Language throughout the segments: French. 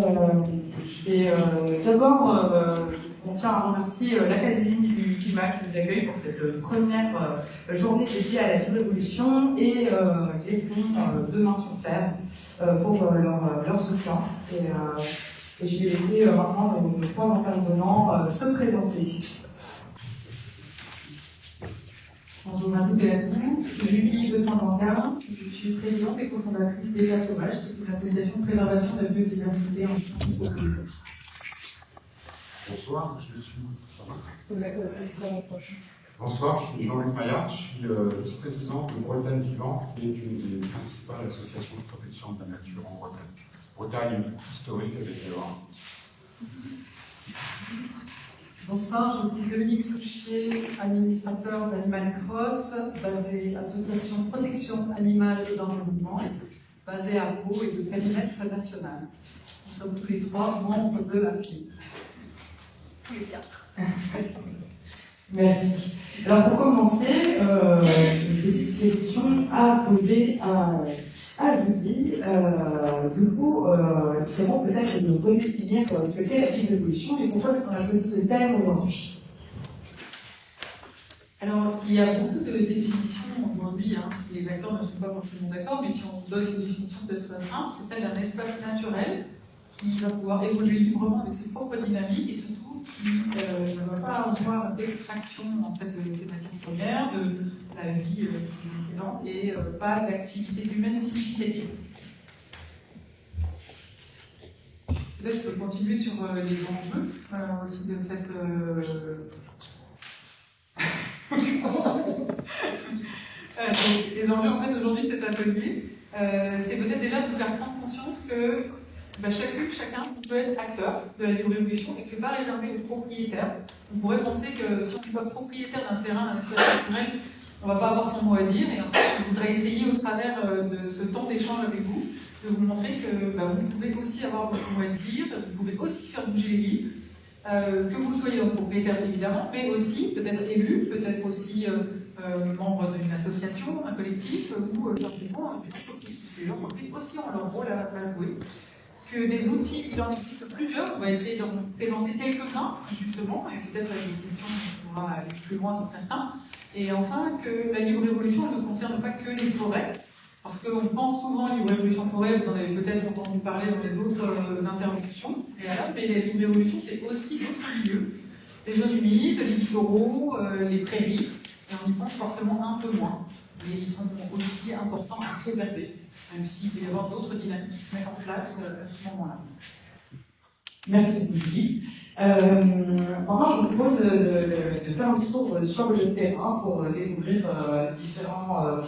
Je vais d'abord, on tient à remercier l'Académie du climat qui nous accueille pour cette première journée dédiée à la libre évolution et les fonds Demain sur Terre pour leur soutien. Et je vais laisser maintenant nos trois intervenants se présenter. Bonjour à toutes et à tous, je suis Julie de Saint-Lantin, je suis présidente et cofondatrice d'État Sauvage, qui est une association de préservation de la biodiversité en France. Bonsoir, je suis Jean-Luc Maillard, je suis vice-président de Bretagne Vivante, qui est une des principales associations de protection de la nature en Bretagne. Bretagne historique avec les Laurents. Bonsoir, je suis Dominique Souchier, administrateur d'Animal Cross, basée association de protection animale et d'environnement, basée à Pau et de périmètre national. Nous sommes tous les trois membres de l'API. Tous les quatre. Merci. Alors pour commencer, une petite question à poser à Julie. Du coup, c'est bon peut-être de nous redéfinir ce qu'est la libre évolution et pourquoi est-ce qu'on a choisi ce thème aujourd'hui. Alors, il y a beaucoup de définitions aujourd'hui, les acteurs ne sont pas forcément d'accord, mais si on donne une définition peut-être simple, c'est celle d'un espace naturel qui va pouvoir évoluer librement avec ses propres dynamiques et surtout qui ne va pas avoir d'extraction en fait, de ces matières premières, de la vie qui est présente et pas d'activité humaine significative. Peut-être je peux continuer sur les enjeux aussi de cette... les enjeux en fait aujourd'hui de cet atelier, c'est peut-être déjà de vous faire prendre conscience que chacun peut être acteur de la libre évolution et que ce n'est pas réservé aux propriétaires. On pourrait penser que si on n'est pas propriétaire d'un terrain, d'un espace naturel, on ne va pas avoir son mot à dire. Et en fait, je voudrais essayer au travers de ce temps d'échange avec vous, de vous montrer que vous pouvez aussi avoir votre mot à dire, vous pouvez aussi faire bouger les lignes, que vous soyez donc propriétaire évidemment, mais aussi peut-être élu, peut-être aussi membre d'une association, un collectif ou simplement une entreprise, puisque les entreprises aussi ont leur rôle à jouer. Que des outils, il en existe plusieurs, on va essayer d'en présenter quelques-uns, justement, et peut-être avec des questions, on pourra aller plus loin sur certains. Et enfin, que la libre évolution ne concerne pas que les forêts, parce qu'on pense souvent à libre évolution forêt, vous en avez peut-être entendu parler dans les autres interventions préalables, mais la libre évolution, c'est aussi d'autres milieux, les zones humides, les littoraux, les prairies, et on y pense forcément un peu moins, mais ils sont aussi importants à préserver, même s'il peut y avoir d'autres dynamiques qui se mettent en place à ce moment-là. Merci beaucoup, Julie. Maintenant, je vous propose de faire un petit tour sur le terrain pour découvrir différents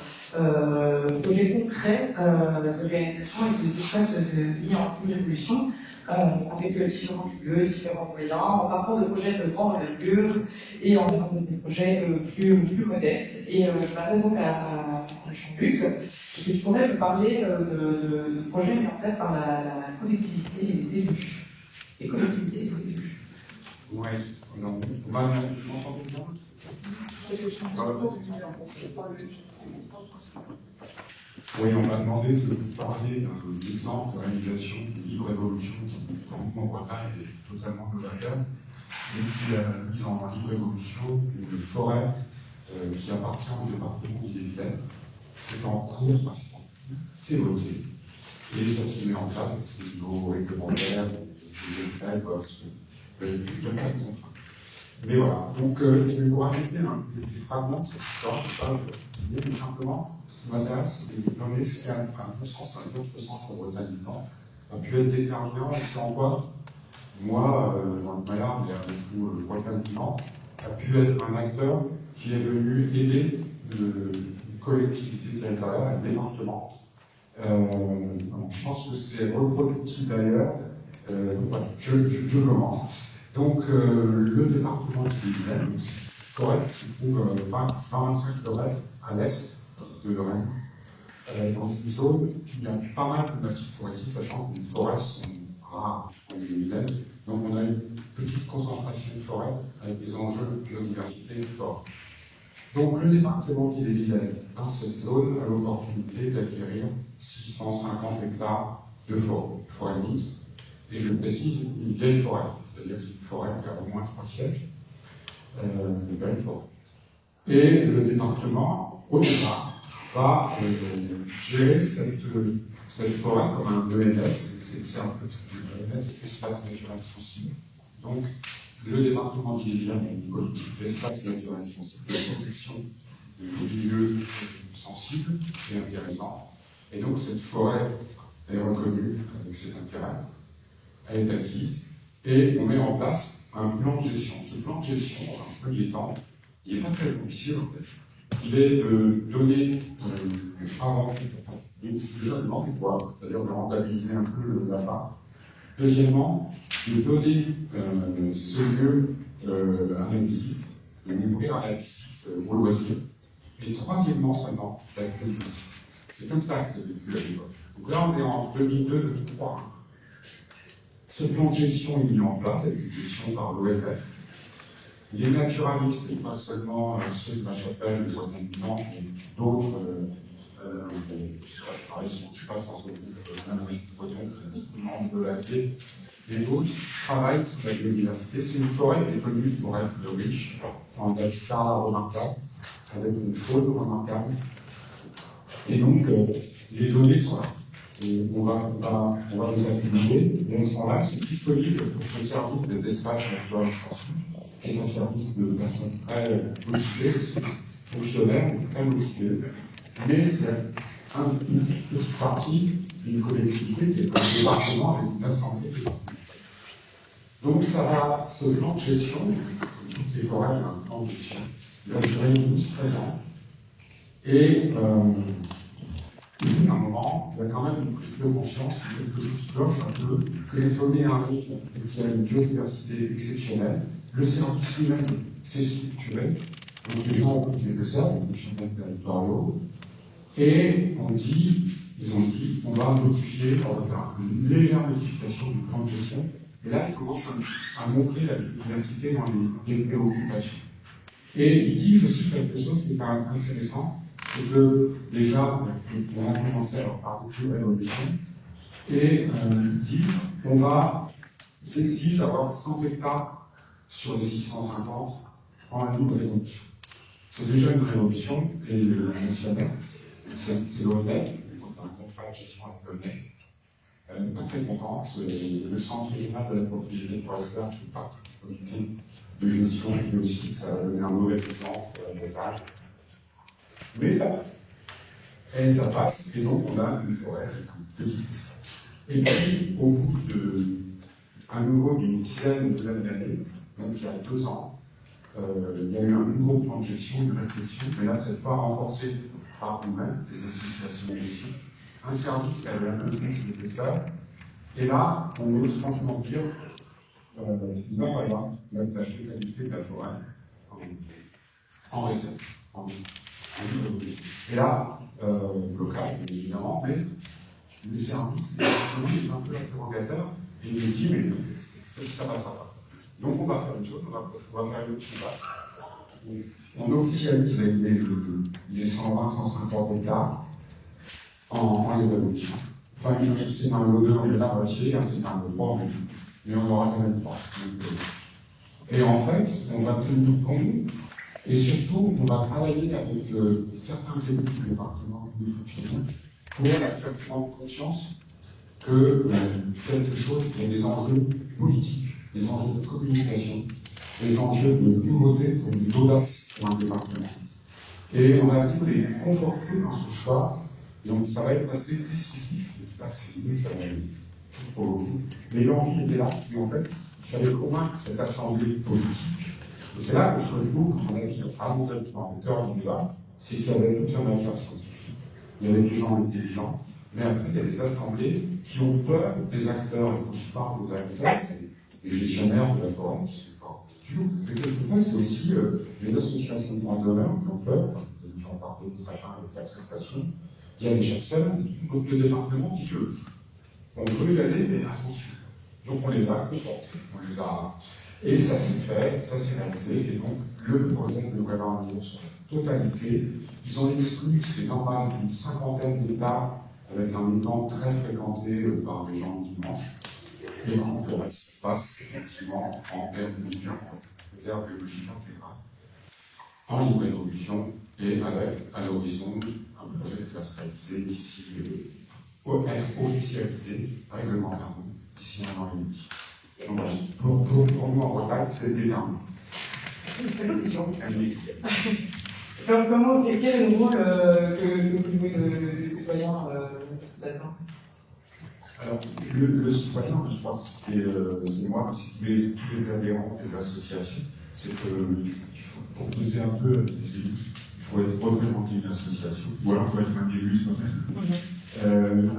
projets concrets de réalisation et d'espace de vie en libre évolution, avec différents lieux, différents moyens, en partant de projets de grande envergure et en partant des projets plus modestes. Et je m'adresse donc à Jean-Luc. Est-ce que tu pourrais me parler de projets mis en place par la collectivité et les élus? Les collectivités et les élus. Oui, donc, vous m'entendez bien? Oui, on m'a demandé de vous parler d'un exemple de réalisation de libre évolution qui, en Bretagne, est totalement novateur, et qui a mis en libre évolution une forêt qui appartient au département d'Ille-et-Vilaine. C'est en cours, c'est voté, et ça se met en place avec ce niveau réglementaire, les détails peuvent se mais voilà, donc je vais vous raconter des fragments de cette histoire, mais simplement, ce qui m'intéresse, c'est de donner ce qui a un bon sens, un autre sens à Bretagne vivante, a pu être déterminant, et c'est en quoi, moi, Jean-Luc Maillard, et avec vous, Bretagne vivante, a pu être un acteur qui est venu aider une collectivité territoriale, un département. Je pense que c'est reproductif d'ailleurs. Voilà, je commence. Donc, le département qui est forêt qui se trouve 20-25 km à l'est de Lorraine, dans une zone où il y a pas mal de massifs forestiers, sachant que les forêts sont rares en Ille-et-Vilaine. Donc, on a une petite concentration de forêts avec des enjeux de biodiversité forts. Donc, le département d'Ille-et-Vilaine, dans cette zone, a l'opportunité d'acquérir 650 hectares de forêt mixte. et je précise, une vieille forêt, c'est-à-dire c'est une forêt qui a au moins 3 siècles, une belle forêt. Et le département, au départ, va gérer cette forêt comme un ENS, c'est un peu l'ENS, c'est espace naturel sensible. Donc, le département d'Ille-et-Vilaine a une politique d'espace naturel sensible, de protection des milieux sensibles et intéressants. Et donc, cette forêt est reconnue avec cet intérêt, elle est acquise, et on met en place un plan de gestion. Ce plan de gestion, dans un premier temps, il n'est pas très ambitieux en fait. Il est de donner avant déjà de l'envoi, c'est-à-dire de rentabiliser un peu la part. Deuxièmement, de donner ce lieu à la visite, de l'ouvrir à la visite au loisir. Et troisièmement seulement, la crédibilité. C'est comme ça que c'est vécu à l'époque. Donc là, on est en 2002-2003. Ce plan de gestion est mis en place, avec une gestion par l'OFF. Les naturalistes, et pas seulement ceux de la Chapelle, de Bois-de-Blanc, mais d'autres, je ne sais pas sans membres de la clé, et d'autres travaillent sur la biodiversité. C'est une forêt qui est connue pour être riche en habitats remarquables, avec une faune remarquable. Et donc, les données sont là. Et on va les accumuler, et elles sont là, c'est disponible pour ce service des espaces naturels sensibles, qui est un service de personnes très motivées, aussi, fonctionnaires, très motivées. Mais c'est une petite partie d'une collectivité qui est un département avec une assemblée de départements. Donc ce plan de gestion, toutes les forêts, il y a un plan de gestion, il va durer 12-13 ans. Et à un moment, il y a quand même une prise de conscience que quelque chose cloche un peu, que les données arrivent et qu'il y a une biodiversité exceptionnelle. Le service lui-même s'est structuré, donc les gens ont pris les serres, les fonctionnaires territoriaux, et ils ont dit, on va modifier, on va faire une légère modification du plan de gestion, et là, ils commencent à montrer la biodiversité dans les préoccupations. Et ils disent aussi quelque chose qui est quand même intéressant, c'est que déjà, on a commencé à parler de révolution, et ils disent qu'on s'exige d'avoir 100 hectares sur les 650 en libre révolution. C'est déjà une révolution, et le gestionnaire, c'est l'ONF, donc un contrat de gestion avec l'ONF, pas très content, le centre régional de la propriété forestière qui fait partie du comité de gestion, et aussi ça va donner un mauvais exemple local. Mais ça passe. Et ça passe, et donc on a une forêt, un petit espace. Et puis, au bout à nouveau d'une dizaine d'années, donc il y a 2 ans, il y a eu un nouveau plan de gestion, une réflexion, mais là, cette fois renforcée par nous-mêmes, les associations de gestion, un service qui avait un peu plus de ça. Et là, on ose franchement dire, il va falloir mettre la qualité de la forêt en recette, en et là, local, évidemment, mais le service est un peu interrogateur, et il me dit, mais ça ne passera pas. Donc on va faire une chose, on va faire une autre chose. On officialise les 120-150 hectares en évolution. Enfin, c'est un lot 2, on est là à moitié, c'est un lot 3, mais on n'aura jamais le 3. Et en fait, on va tenir compte. Et surtout, on va travailler avec certains élus du département où nous fonctionnons pour faire prendre conscience que quelque chose, il y a des enjeux politiques, des enjeux de communication, des enjeux de nouveauté, d'audace pour un département. Et on va les conforter dans ce choix, et donc ça va être assez décisif, je ne dis pas que c'est mieux pour beaucoup, mais l'envie était là, et en fait, il fallait convaincre cette assemblée politique. Et c'est là que je retrouve, à mon avis, le cœur du débat, c'est qu'il y avait toute la matière scientifique, il y avait des gens intelligents, mais après, il y a des assemblées qui ont peur des acteurs, et quand je parle des acteurs, c'est les gestionnaires de la forêt, qui sont pas durs, mais quelquefois, c'est aussi les associations de droits de l'homme qui ont peur, j'en parlais ce matin avec l'acceptation, il y a des chasseurs, donc le département dit que on peut y aller, mais attention. Donc on les a confortés, et ça s'est fait, ça s'est réalisé, et donc le projet de prévoir un jour sur la totalité, ils ont exclu, c'est normal, une 50aine d'hectares avec un étang très fréquenté par les gens du dimanche. Et donc, le reste passe effectivement en termes de réserve biologique intégrale, en libre évolution, et avec, à l'horizon, un projet qui va se réaliser d'ici, être officialisé réglementairement d'ici 1 an et demi. Donc, pour nous, en Bretagne, c'est déterminant. Quel est le rôle que jouer le citoyen là-dedans? Alors, le citoyen, je crois que c'est moi, c'est tous les adhérents des associations, c'est qu'il faut proposer un peu des élus, il faut être représenté d'une association, ou alors il faut être un élu soi-même.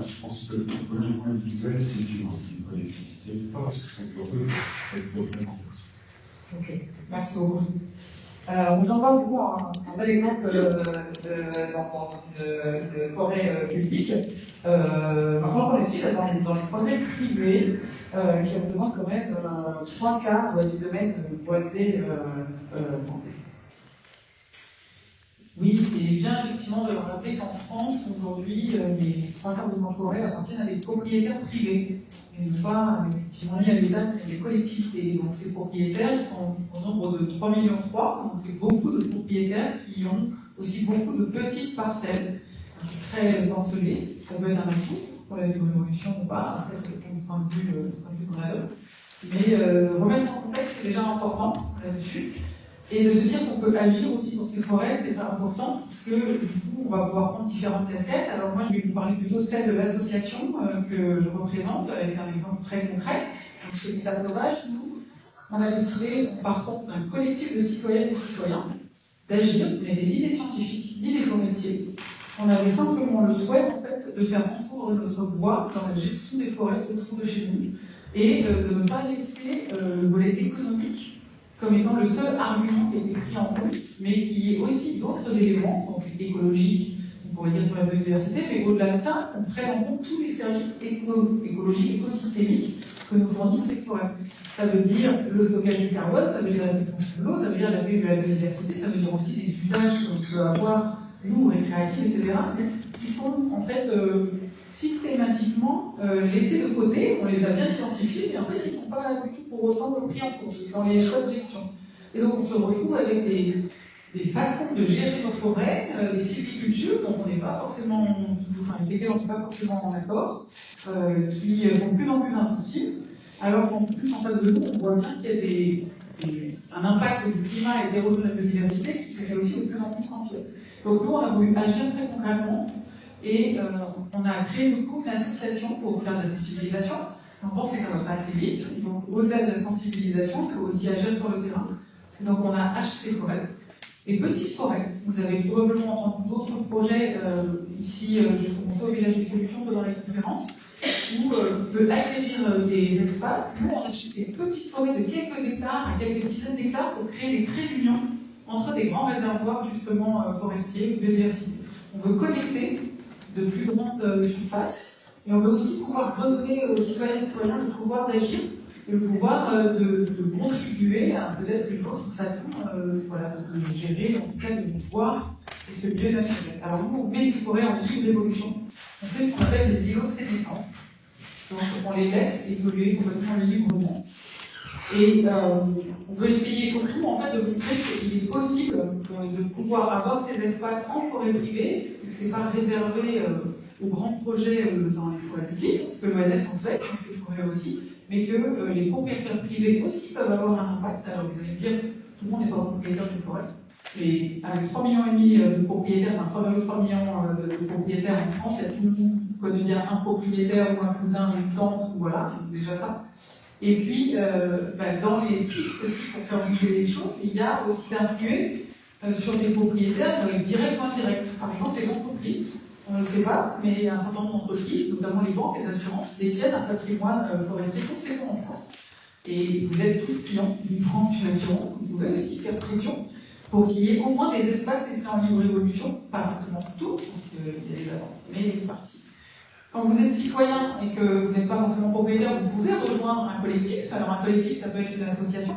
Je pense que au niveau individuel, c'est une collectivité, pas parce que c'est heureux d'être représenté. Ok, merci beaucoup. On vient de voir du coup un bel exemple de forêt publique. Maintenant, qu'en est-il dans les forêts privées qui représentent quand même 3/4 du domaine boisé français? Oui, c'est bien effectivement de rappeler qu'en France, aujourd'hui, les 3/4 de nos forêts appartiennent à des propriétaires privés. Et non pas effectivement liés à l'État, mais à des collectivités. Donc ces propriétaires, ils sont au nombre de 3,3 millions. Donc c'est beaucoup de propriétaires qui ont aussi beaucoup de petites parcelles très denselées. Ça peut être un atout pour la évolution ou pas, après, du point de vue qu'on adopte. Mais remettre en contexte, c'est déjà important là-dessus. Et de se dire qu'on peut agir aussi sur ces forêts, c'est important, parce que du coup, on va pouvoir prendre différentes casquettes. Alors moi, je vais vous parler plutôt celle de l'association que je représente, avec un exemple très concret. Donc, chez l'État sauvage, nous, on a décidé, en partant d'un collectif de citoyennes et citoyens, d'agir. On n'était ni des scientifiques, ni des forestiers. On avait simplement le souhait, en fait, de faire entendre notre voix dans la gestion des forêts autour de chez nous, et de ne pas laisser le volet économique comme étant le seul argument qui a été pris en compte, mais qui est aussi d'autres éléments, donc écologiques, on pourrait dire sur la biodiversité, mais au-delà de ça, on prenne en compte tous les services écologiques, écosystémiques que nous fournissent les forêts. Ça veut dire le stockage du carbone, ça veut dire la rétention de l'eau, ça veut dire l'accueil de la biodiversité, ça veut dire aussi des usages qu'on peut avoir, nous, récréatifs, etc., qui sont en fait systématiquement laissés de côté. On les a bien identifiés, mais en fait, ils ne sont pas du tout pour autant pris en compte dans les choix de gestion. Et donc, on se retrouve avec des façons de gérer nos forêts, des sylvicultures dont on n'est pas forcément, avec lesquelles on n'est pas forcément en accord, qui sont de plus en plus intensives, alors qu'en plus, en face de nous, on voit bien qu'il y a un impact du climat et d'érosion de la biodiversité qui se fait aussi de plus en plus sentir. Donc, nous, on a voulu agir très concrètement. Et on a créé du coup une association pour faire de la sensibilisation. On pense que ça ne va pas assez vite. Donc au-delà de la sensibilisation, il faut aussi agir sur le terrain. Donc on a HC Forêt. Les petites forêts. Vous avez probablement entendu d'autres projets ici, au village des solutions dans les conférences, où on peut acquérir des espaces. Nous, on achète des petites forêts de quelques hectares à quelques dizaines d'hectares pour créer des traits d'union entre des grands réservoirs justement forestiers ou biodiversité. On veut connecter de plus grandes surfaces, et on veut aussi pouvoir redonner aux citoyennes et citoyens le pouvoir d'agir, et le pouvoir de contribuer à peut-être une autre façon de gérer, en tout cas de voir ce milieu naturel. Alors nous, on met ces forêts en libre évolution. On fait ce qu'on appelle des îlots de sénescence. Donc on les laisse évoluer complètement librement. Et on veut essayer surtout en fait de montrer qu'il est possible de pouvoir avoir ces espaces en forêt privée, et que ce n'est pas réservé aux grands projets dans les forêts publiques, parce que l'ONF en fait, dans ces forêts aussi, mais que les propriétaires privés aussi peuvent avoir un impact. Alors vous allez me dire, tout le monde n'est pas propriétaire de forêt. Et avec 3,5 millions de propriétaires, 3,3 millions de propriétaires en France, il y a tout le monde qui connaît bien un propriétaire ou un cousin ou une tante, voilà, déjà ça. Et puis, dans les pistes aussi pour faire bouger les choses, il y a aussi d'influer sur des propriétaires directs ou indirects. Par exemple, les entreprises, on ne le sait pas, mais un certain nombre d'entreprises, notamment les banques, les assurances, détiennent un patrimoine forestier conséquent en France. Et vous êtes tous clients d'une banque, d'une assurance, vous pouvez aussi faire pression pour qu'il y ait au moins des espaces laissés en libre évolution, pas forcément tout, parce qu'il y a des attentes, mais une partie. Quand vous êtes citoyen et que vous n'êtes pas forcément propriétaire, vous pouvez rejoindre un collectif. Alors un collectif, ça peut être une association,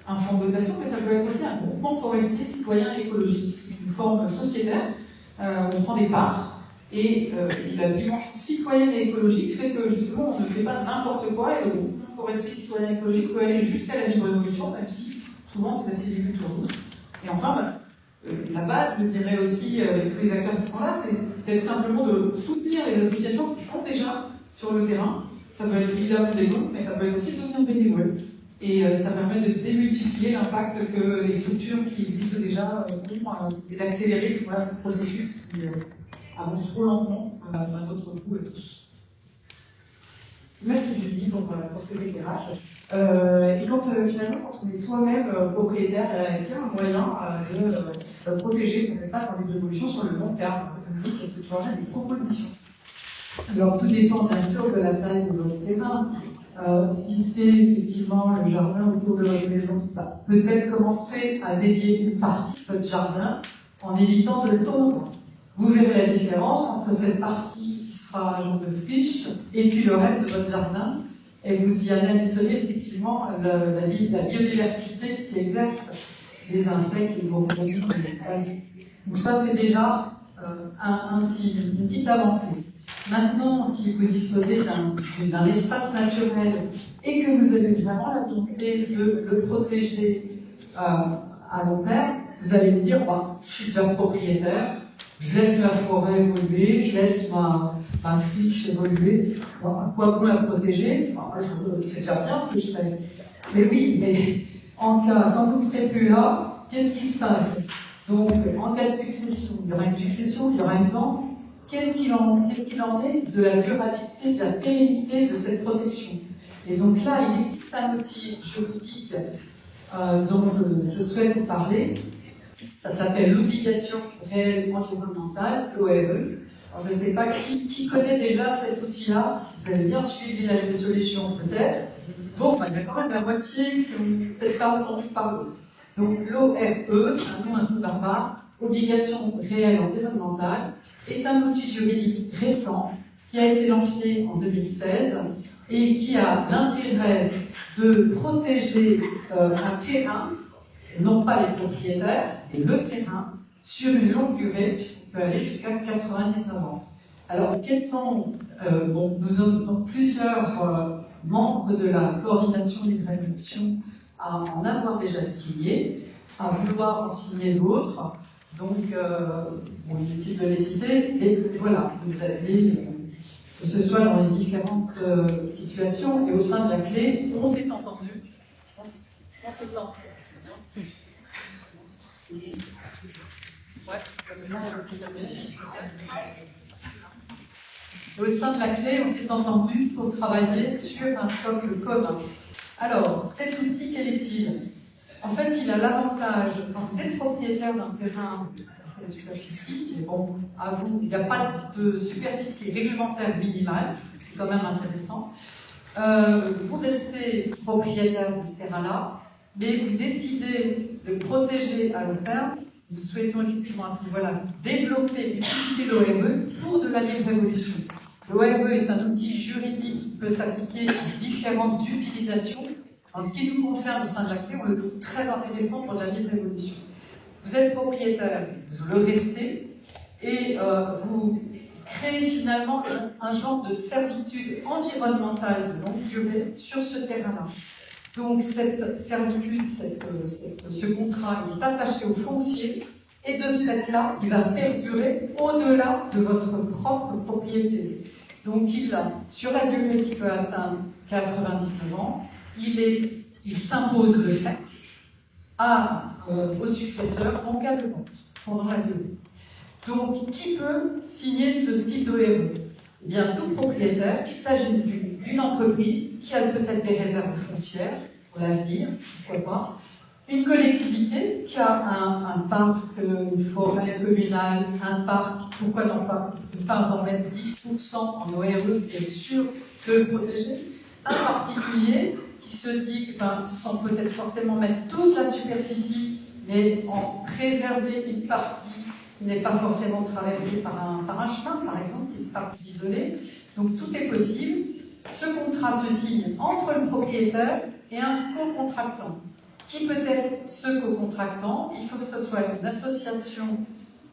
un fonds de dotation, mais ça peut être aussi un groupement forestier citoyen et écologique. C'est une forme sociétaire, on prend des parts, Et la dimension citoyenne et écologique fait que justement on ne fait pas n'importe quoi et le mouvement forestier citoyen et écologique peut aller jusqu'à la libre évolution, même si souvent c'est la sylviculture douce. Et enfin, la base, je dirais aussi, avec tous les acteurs qui sont là, c'est peut-être simplement de soutenir les associations qui font déjà sur le terrain. Ça peut être évidemment des dons, mais ça peut être aussi de devenir bénévole. Et ça permet de démultiplier l'impact que les structures qui existent déjà ont et d'accélérer voilà, ce processus qui avance trop lentement à notre goût à tous. Merci Julie pour ces éclairages. Et finalement, quand on est soi-même propriétaire, est-ce qu'il y a un moyen de protéger son espace en libre évolution sur le long terme? Dominique, est-ce que tu aurais des propositions? Alors, tout dépend bien sûr de la taille de votre terrain. Si c'est effectivement le jardin autour de votre maison, peut-être commencer à dédier une partie de votre jardin en évitant de le tondre. Vous verrez la différence entre cette partie qui sera un genre de friche et puis le reste de votre jardin. Et vous y analyserez effectivement la biodiversité qui s'y exerce, les insectes, les fourmis, donc ça c'est déjà une petite avancée. Maintenant, si vous disposez d'un espace naturel et que vous avez vraiment la volonté de le protéger à long terme, vous allez me dire, je suis déjà propriétaire, je laisse la forêt évoluer, je laisse ma friche évoluer, pourquoi vous la protéger? C'est déjà bien ce que je fais. Mais oui, mais quand vous ne serez plus là, qu'est-ce qui se passe? Donc, en cas de succession, il y aura une succession, il y aura une vente. Qu'est-ce qu'il en est de la durabilité, de la pérennité de cette protection? Et donc là, il existe un outil juridique dont je souhaite vous parler. Ça s'appelle l'obligation réelle environnementale, l'ORE. Alors je ne sais pas qui connaît déjà cet outil-là. Si vous avez bien suivi la résolution, peut-être. Bon, il y a quand même la moitié qui n'ont peut-être pas entendu parler. Donc l'ORE, un nom un peu barbare, obligation réelle environnementale, est un outil juridique récent qui a été lancé en 2016 et qui a l'intérêt de protéger un terrain, non pas les propriétaires, mais le terrain, sur une longue durée, puisqu'on peut aller jusqu'à 99 ans. Alors, quels sont... nous avons plusieurs membres de la coordination libre évolution à en avoir déjà signé, à vouloir en signer d'autres. Donc, inutile de les citer, et voilà, vous aviez, que ce soit dans les différentes situations, et au sein de la clé, on s'est entendu. On s'est entendu. Au sein de la clé, on s'est entendu pour travailler sur un socle commun. Alors, cet outil, quel est-il? En fait, il a l'avantage, quand vous êtes propriétaire d'un terrain de superficie, mais bon, à vous, il n'y a pas de superficie réglementaire minimale, c'est quand même intéressant. Vous restez propriétaire de ce terrain-là, mais vous décidez de protéger à long terme. Nous souhaitons effectivement à ce niveau-là développer et utiliser l'ORE pour de la libre évolution. L'ORE est un outil juridique qui peut s'appliquer à différentes utilisations. En ce qui nous concerne au sein de la clé, on le trouve très intéressant pour de la libre évolution. Vous êtes propriétaire, vous le restez, et vous créez finalement un genre de servitude environnementale de longue durée sur ce terrain-là. Donc cette servitude, ce contrat, il est attaché au foncier, et de ce fait-là, il va perdurer au-delà de votre propre propriété. Donc sur la durée qui peut atteindre 99 ans, il s'impose de fait aux successeurs en cas de vente pendant la durée. Donc, qui peut signer ce style d'ORE? Eh bien, tout propriétaire, qu'il s'agisse d'une entreprise qui a peut-être des réserves foncières pour l'avenir, pourquoi pas, une collectivité qui a un parc, une forêt communale, un parc, pourquoi ne pas en mettre 10% en ORE et être sûr de le protéger, un particulier qui se dit, sans peut-être forcément mettre toute la superficie, mais en préserver une partie qui n'est pas forcément traversée par un chemin, par exemple, qui sera plus isolé. Donc tout est possible. Ce contrat se signe entre le propriétaire et un co-contractant. Qui peut être ce co-contractant? Il faut que ce soit une association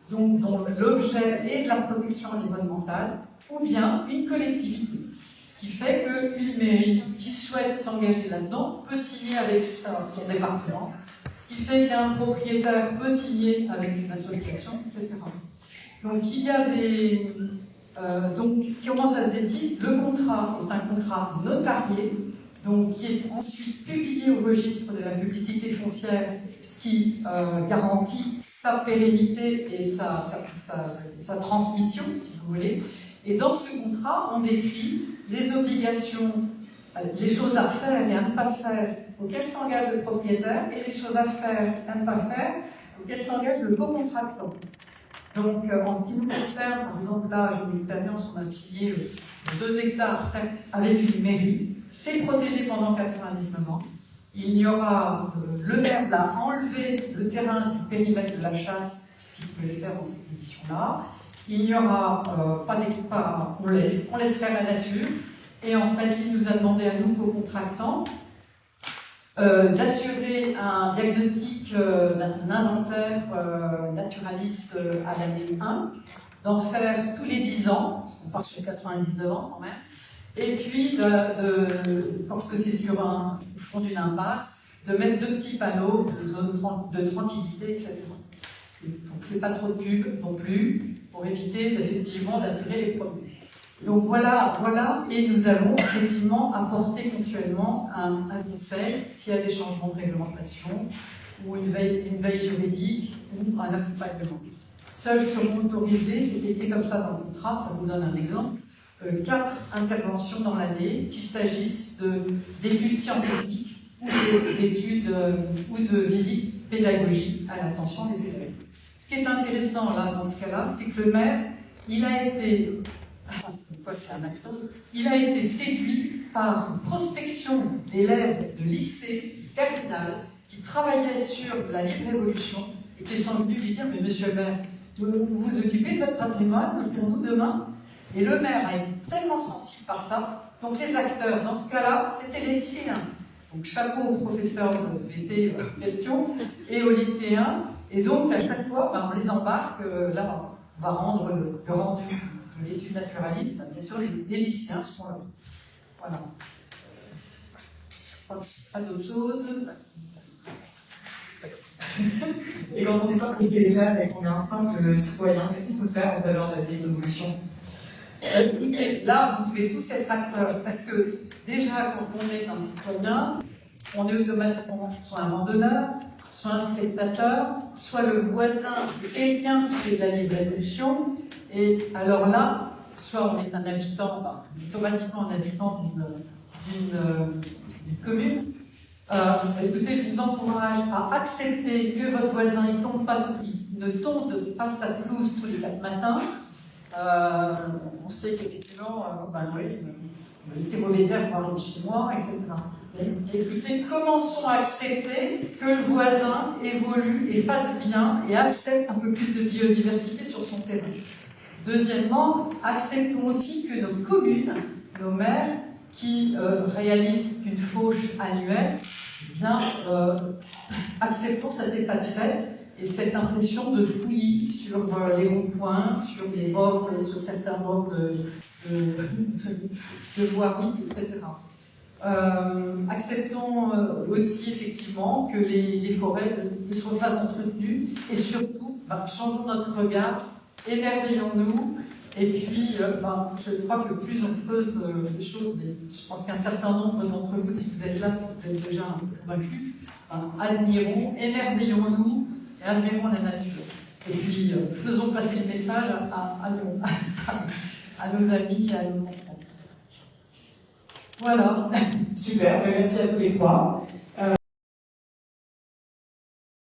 donc dont l'objet est de la protection environnementale, ou bien une collectivité. Ce qui fait qu'une mairie qui souhaite s'engager là-dedans peut signer avec son département, ce qui fait qu'un propriétaire peut signer avec une association, etc. Donc il y a des... donc comment ça se décide? Le contrat est un contrat notarié, donc qui est ensuite publié au registre de la publicité foncière, ce qui garantit sa pérennité et sa transmission, si vous voulez. Et dans ce contrat, on décrit les obligations, les choses à faire et à ne pas faire auxquelles s'engage le propriétaire et les choses à faire et à ne pas faire auxquelles s'engage le cocontractant. Donc, en ce qui nous concerne, par exemple, là, j'ai une expérience, on a signé 2 hectares, certes, avec une mairie. C'est protégé pendant 99 ans. Il y aura, le maire va enlever le terrain du périmètre de la chasse, ce qu'il pouvait faire dans cette édition-là. Il n'y aura on laisse faire la nature. Et en fait, il nous a demandé à nous, co-contractants, d'assurer un diagnostic, un inventaire naturaliste à l'année 1, d'en faire tous les 10 ans, on part sur 99 ans quand même, et puis, lorsque c'est sur un fond d'une impasse, de mettre 2 petits panneaux de zone de tranquillité, etc. Donc, on ne fait pas trop de pub non plus, pour éviter effectivement d'attirer les produits. Donc voilà, et nous allons effectivement apporter ponctuellement un conseil s'il y a des changements de réglementation, ou une veille juridique, ou un accompagnement. Seuls seront autorisés, c'est écrit comme ça dans le contrat, ça vous donne un exemple, 4 interventions dans l'année, qu'il s'agisse d'études scientifiques ou d'études ou de visites pédagogiques à l'attention des élèves. Ce qui est intéressant là, dans ce cas-là, c'est que le maire, il a été séduit par une prospection d'élèves de lycée, terminal, qui travaillaient sur la libre évolution et qui sont venus lui dire: mais monsieur le maire, vous vous occupez de votre patrimoine pour nous demain? Et le maire a été tellement sensible par ça. Donc les acteurs, dans ce cas-là, c'était les lycéens. Donc chapeau aux professeurs de SVT, question, et aux lycéens. Et donc à chaque fois, on les embarque. Là, on va rendre le rendu de l'étude naturaliste. Bien sûr, les lycéens seront là. Voilà. Pas d'autre chose. Et quand on n'est pas propriétaire et qu'on est un simple citoyen, qu'est-ce qu'on peut faire en faveur de la évolution? Écoutez, là, vous pouvez tous être acteurs, parce que déjà, quand on est un citoyen, on est automatiquement soit un randonneur, soit un spectateur, soit le voisin de quelqu'un qui fait de la libre évolution. Et alors là, soit on est un habitant, automatiquement un habitant d'une commune. Écoutez, je vous encourage à accepter que votre voisin il ne tonde pas sa pelouse tous les 4 matins. On sait qu'effectivement, ces mauvaises herbes vont arriver chez moi, etc. Et écoutez, commençons à accepter que le voisin évolue et fasse bien et accepte un peu plus de biodiversité sur son terrain. Deuxièmement, acceptons aussi que nos communes, nos maires, qui réalisent une fauche annuelle, acceptons cet état de fait et cette impression de fouillis sur les ronds-points, sur certains bords de voirie, etc. Acceptons aussi effectivement que les forêts ne soient pas entretenues et surtout, changeons notre regard, émerveillons-nous. Et puis, je crois que plus on creuse les choses, mais je pense qu'un certain nombre d'entre vous, si vous êtes là, si vous êtes déjà convaincus, admirons, émerveillons-nous et admirons la nature. Et puis, faisons passer le message à nos amis, à nos enfants. Voilà. Super, merci à tous les trois.